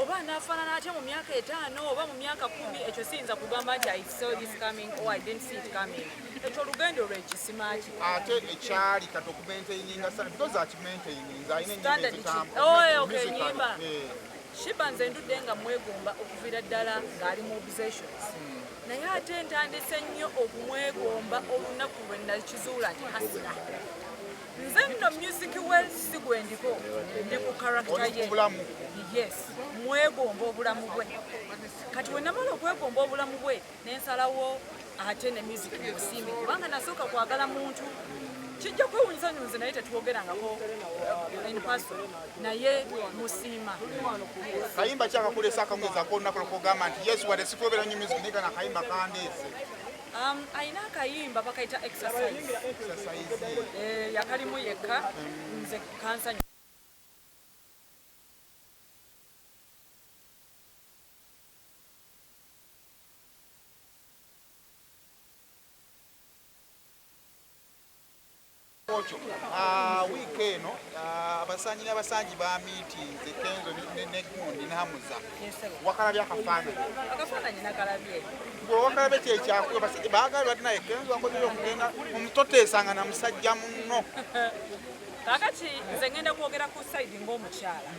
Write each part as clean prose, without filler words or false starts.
oba nafaanana atya mu myaka 5 oba mu myaka 10 ekyo siyinza kugamba nti I saw this coming or I didn't see it coming. Ekyo olugendo lw'ekisima ki ate ekyali kati okumaintaininga sana because akimaintaininga ayina standard ennyimba nyimba Shiba nze ndudde nga mwegomba okuviira ddala ng'ali mu obsessions naye ate ntandise nnyo okumwegomba olunaku lwe nakizuula nti hasira nze nno music we si gwe ndiko ndi ku character ye yes mwegomba obulamu bwe kati we namala okwegomba obulamu bwe nensalawo ate ne music musimbe kubanga nasooka kwagala muntu kijja kwewunyisa nyunze naye tetwogerangako in person naye musiima kayimba kyakakulesa akamwezi akolunaku lwokugamba nti yesu wadde sitwogera nnyo music naye kana kayimba kandeese ayina akayimba bakayita exercise yakalimu yekka nze kansanya wiiki eno abasanyi n'abasanji bamiitinze Kenzo ne Gundi ne Hamza wakalabye akafaananyi nakalabye gwe wakalabye kyekyakuwe basajja baagala bati naye Kenzo akozere okugenda omutoteesanga na musajja munno kakati nze ngenda kwogera ku side ng'omukyala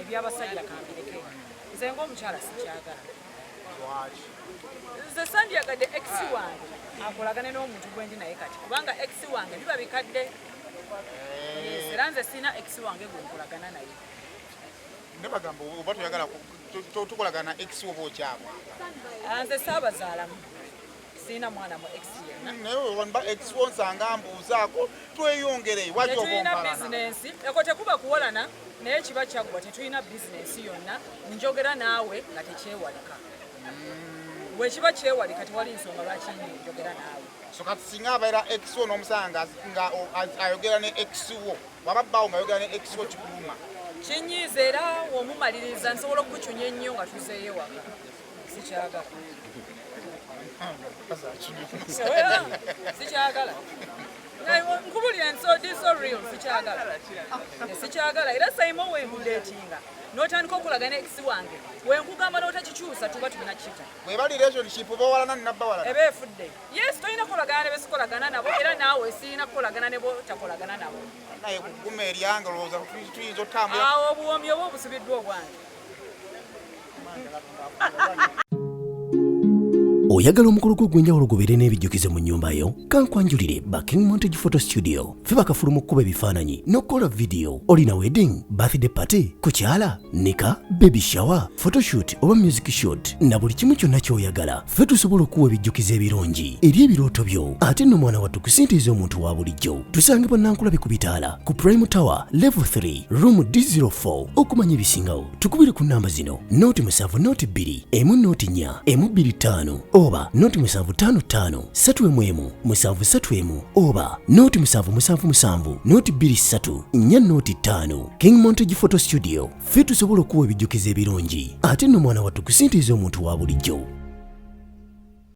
ebyabasajja kambireke nze ng'omukyala sikyagala nze Sakyagadde ex wange akolagane n'omuntu gwe ndi naye kati kubanga ex wange biba bikadde era nze sina ex wange gwe nkolagana naye ne bagamba oba toyagala tukolagana ex oba okyabwa nze saabazaalamu sina mwana mu ex yenna naye wamba ex wonsanga mbuuzaako tweyongere wajja tetulina bizinensi eko tekuba kuwolana naye kiba kyaggwa tetulina bizinensi yonna njogera naawe nga tekyewalika wekiba kyewalika tewali nsonga lwaki njogera naawe so kati singa abeera ex wo n'omusanga nga ayogera ne ex wo waba bbaawo ng'ayogera ne ex wo kikuluma kinyiiza era womumaliriza nsobola okukucunya ennyo nga tuzeeyo waka sikyagala sikyagala nkubulira so real sikyagala era sayima wengudeetinga n'otandika okulagana ex wange wenkugamba n'otakikyusa tuba tulina kita bweba relationship bowalana nnabbawalana eba efudde yes tolina kukolagana ne besikolagana nabo era naawe sirina kukolagana ne bo takolagana nabo naye kuguma eryanga olowooza tuyinza otambula awo obuwomi oba obusibiddwa obwange oyagala omukolo gw'ogwenjawulo gubeere n'ebijjukize mu nnyumba yo kankwanjulire ba King Montage Photo Studio fe bakafuluma okukuba ebifaananyi n'okukola vidiyo olina wedding birthday party kukyala nika baby shower photoshoot oba music shoot na buli kimu kyonna ky'oyagala fe tusobola okuwa ebijjukize ebirungi eri ebirooto byo ate nno mwana wattu kusintiiza omuntu wa bulijjo tusange bannankulabe ku bitaala ku Prime Tower level 3 room D04 okumanya ebisingawo tukubire ku nnamba zino noti 7 noti 2 emu noti 4 emu 25 oba noti 755 3 731 oba noti 777 noti 23 4 noti 5 King Montage Photo Studio fe tusobola okuwa ebijjukize ebirungi ate nno mwana wattu kusintiiza omuntu wa bulijjo